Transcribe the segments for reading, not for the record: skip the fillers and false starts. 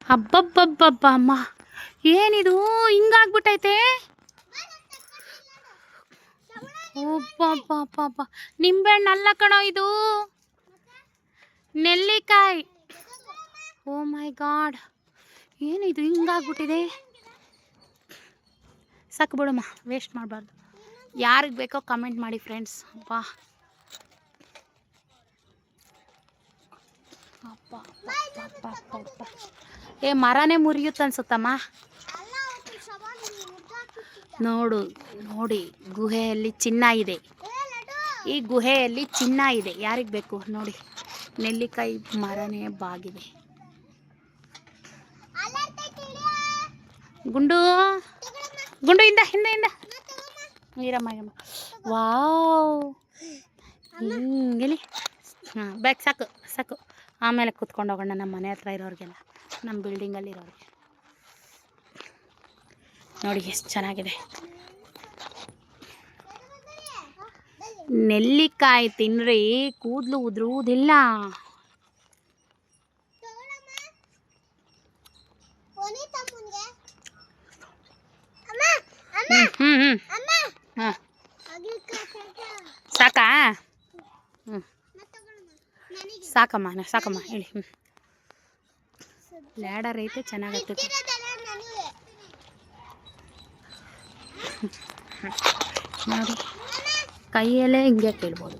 ಹಬ್ಬಬ್ಬಬ್ಬಬ್ಬ ಅಮ್ಮ, ಏನಿದು ಹಿಂಗಾಗ್ಬಿಟ್ಟೈತೆ? ಒಬ್ಬಬ್ಬಬ್ಬ, ನಿಂಬೆಹಣ್ಣು ಅಲ್ಲ ಕಣೋ ಇದು, ನೆಲ್ಲಿಕಾಯಿ. ಓ ಮೈ ಗಾಡ್, ಏನಿದು ಹಿಂಗಾಗ್ಬಿಟ್ಟಿದೆ? ಸಾಕು ಬಿಡಮ್ಮ, ವೇಸ್ಟ್ ಮಾಡಬಾರ್ದು. ಯಾರಿಗೆ ಬೇಕೋ ಕಮೆಂಟ್ ಮಾಡಿ ಫ್ರೆಂಡ್ಸ್. ಅಪ್ಪ ಏ ಮರನೇ ಮುರಿಯುತ್ತೆ ಅನ್ಸುತ್ತಮ್ಮ. ನೋಡಿ, ಗುಹೆಯಲ್ಲಿ ಚಿನ್ನ ಇದೆ. ಈ ಗುಹೆಯಲ್ಲಿ ಚಿನ್ನ ಇದೆ. ಯಾರಿಗೆ ಬೇಕು ನೋಡಿ, ನೆಲ್ಲಿಕಾಯಿ ಮರನೇ ಬಾಗಿದೆ. ಗುಂಡು ಹಿಂದೆ ನೀರಮ್ಮ. ವಾವ್, ಹಿಂಗೆಲ್ಲಿ. ಹಾಂ, ಬ್ಯಾಗ್ ಸಾಕು. ಆಮೇಲೆ ಕೂತ್ಕೊಂಡು ಹೋಗೋಣ ನಮ್ಮ ಮನೆ ಹತ್ರ ಇರೋರಿಗೆಲ್ಲ, ನಮ್ಮ ಬಿಲ್ಡಿಂಗಲ್ಲಿರೋರಿಗೆ. ನೋಡಿ ಎಷ್ಟು ಚೆನ್ನಾಗಿದೆ. ನೆಲ್ಲಿಕಾಯಿ ತಿನ್ರಿ, ಕೂದಲು ಉದುರುವುದಿಲ್ಲ. ಸಾಕಾ? ಸಾಕಮ್ಮ ಹೇಳಿ. ಲ್ಯಾಡರ್ ಐತೆ, ಚೆನ್ನಾಗತ್ತೆ. ನೋಡಿ, ಕೈಯಲ್ಲೇ ಹಿಂಗೆ ಕೀಳ್ಬೋದು.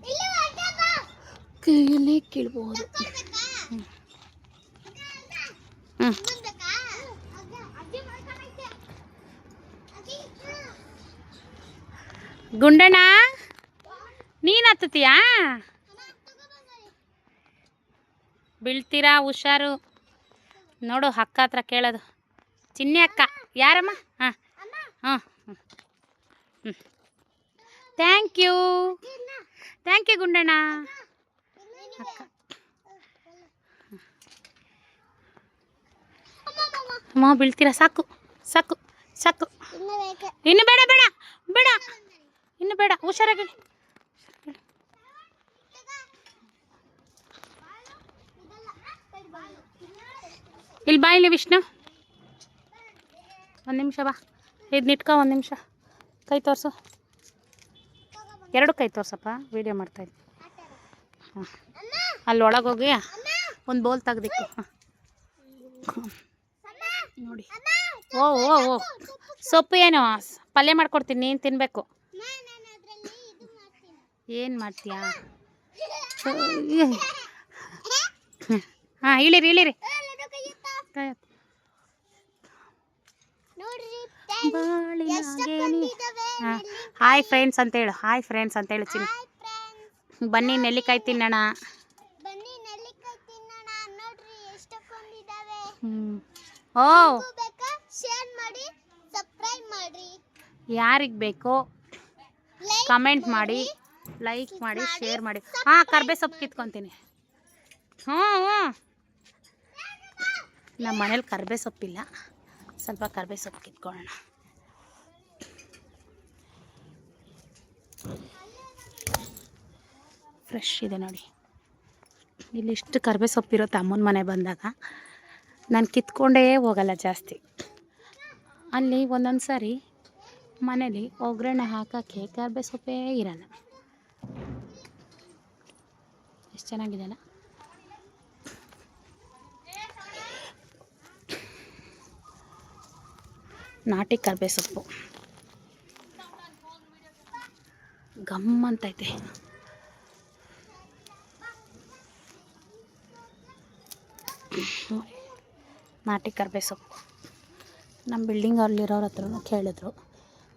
ಗುಂಡಣ್ಣ, ನೀನು ಹತ್ತತೀಯಾ? ಬೀಳ್ತೀರಾ, ಹುಷಾರು. ನೋಡು, ಅಕ್ಕ ಹತ್ರ ಕೇಳೋದು. ಚಿನ್ನಿ ಅಕ್ಕ ಯಾರಮ್ಮ? ಹಾಂ. Thank you Gundanna. ಅಕ್ಕ ಅಮ್ಮ, ಬೀಳ್ತೀರಾ? ಸಾಕು. ಇನ್ನು ಬೇಡ, ಇನ್ನು ಬೇಡ, ಹುಷಾರಾಗಿ. ಇಲ್ಲಿ ಬಾ, ಇಲ್ಲಿ ವಿಷ್ಣು, ಒಂದು ನಿಮಿಷ ಬಾ. ಇದು ನಿಟ್ಕ, ಒಂದು ನಿಮಿಷ. ಕೈ ತೋರಿಸು, 2 ಕೈ ತೋರ್ಸಪ್ಪ, ವಿಡಿಯೋ ಮಾಡ್ತಾಯಿದ್ದೆ. ಹಾಂ, ಅಲ್ಲಿ ಒಳಗೋಗಿ ಒಂದು ಬೋಲ್ ತೆಗ್ದಿಕ್ಕು. ನೋಡಿ, ಓ ಸೊಪ್ಪು ಏನು ಪಲ್ಯ ಮಾಡ್ಕೊಡ್ತೀನಿ, ನೀನು ತಿನ್ನಬೇಕು. ಏನು ಮಾಡ್ತೀಯಾ? ಹಾಂ, ಇಳಿರಿ. ಹಾಯ್ ಫ್ರೆಂಡ್ಸ್ ಅಂತ ಹೇಳು ಚಿನ್ನ. ಬನ್ನಿ ನೆಲ್ಲಿಕಾಯಿ ತಿನ್ನೋಣ. ಓ, ಯಾರಿಗೆ ಬೇಕೋ ಕಮೆಂಟ್ ಮಾಡಿ, ಲೈಕ್ ಮಾಡಿ, ಶೇರ್ ಮಾಡಿ. ಹಾಂ, ಕರ್ಬೇ ಸೊಪ್ಪು ಕಿತ್ಕೊತೀನಿ. ಹ್ಞೂ, ನಮ್ಮ ಮನೇಲಿ ಕರ್ಬೇ ಸೊಪ್ಪಿಲ್ಲ, ಸ್ವಲ್ಪ ಕರ್ಬೇ ಸೊಪ್ಪು ಕಿತ್ಕೊಳ್ಳೋಣ. ಫ್ರೆಶ್ ಇದೆ ನೋಡಿ. ಇಲ್ಲಿ ಇಷ್ಟು ಕರ್ಬೇ ಸೊಪ್ಪಿರುತ್ತೆ ಅಮ್ಮನ ಮನೆ ಬಂದಾಗ. ನಾನು ಕಿತ್ಕೊಂಡೇ ಹೋಗಲ್ಲ ಜಾಸ್ತಿ. ಅಲ್ಲಿ ಒಂದೊಂದು ಸಾರಿ ಮನೇಲಿ ಒಗ್ಗರಣೆ ಹಾಕೋಕ್ಕೆ ಕರ್ಬೇ ಸೊಪ್ಪೇ ಇರಲ್ಲ. ಎಷ್ಟು ಚೆನ್ನಾಗಿದೆ ಅಲ್ಲ? ನಾಟಿ ಕರ್ಬೇ ಸೊಪ್ಪು ಗಮ್ ಅಂತೈತೆ. ನಾಟಿ ಕರ್ಬೇ ಸೊಪ್ಪು ನಮ್ಮ ಬಿಲ್ಡಿಂಗಲ್ಲಿರೋರ ಹತ್ರನೂ ಕೇಳಿದ್ರು.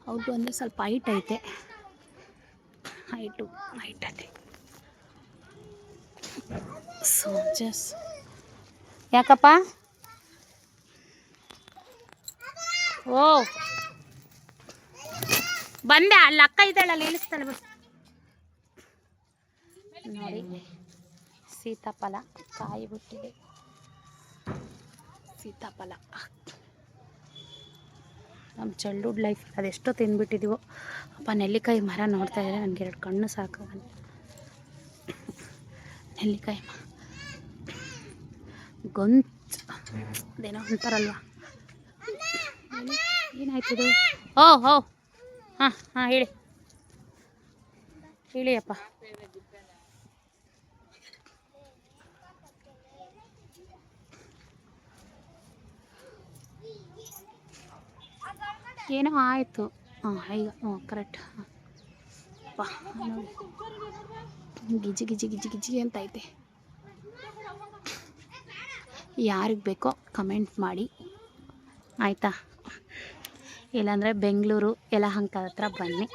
ಅವ್ರಿಗೂ ಅಂದರೆ ಸ್ವಲ್ಪ ಹೈಟ್ ಐತೆ. ಸೊ ಜಸ್ಟ್ ಯಾಕಪ್ಪ? ಓ, ಬಂದೆ. ಅಲ್ಲಿ ಅಕ್ಕ ಇದ್ದಾಳಲ್ಲಿ, ಇಳಿಸ್ತಾಳೆ ಬಿಡು. ನೋಡಿ, ಸೀತಾಫಲ ಕಾಯಿ ಬಿಟ್ಟಿದೆ. ಸೀತಾಫಲ ನಮ್ಮ ಚೈಲ್ಡ್ಹುಡ್ ಲೈಫ್ ಅದೆಷ್ಟೋ ತಿಂದ್ಬಿಟ್ಟಿದ್ದೀವೋ. ಅಪ್ಪ, ನೆಲ್ಲಿಕಾಯಿ ಮರ ನೋಡ್ತಾ ಇದ್ದಾರೆ, ನನಗೆ 2 ಕಣ್ಣು ಸಾಕಾಗಲ್ಲ. ನೆಲ್ಲಿಕಾಯಿ ಗೊಂಚು ಅದೇನೋ ಅಂತಾರಲ್ವ, ಏನಾಯ್ತದು? ಓ ಹೋ, ಹಾಂ ಹಾಂ ಹೇಳಿ ಹೇಳಿ ಅಪ್ಪ. ಏನೋ ಆಯಿತು. ಹಾಂ ಈಗ ಹ್ಞೂ ಕರೆಕ್ಟ್. ಹಾಂ ನೋಡಿ, ಗಿಜಿ ಗಿಜಿ ಗಿಜಿ ಗಿಜಿ ಅಂತ ಐತೆ. ಯಾರಿಗೆ ಬೇಕೋ ಕಮೆಂಟ್ ಮಾಡಿ ಆಯಿತಾ. ಇಲ್ಲಾಂದರೆ ಬೆಂಗಳೂರು ಯಲಹಂಕ ಹತ್ರ ಬನ್ನಿ.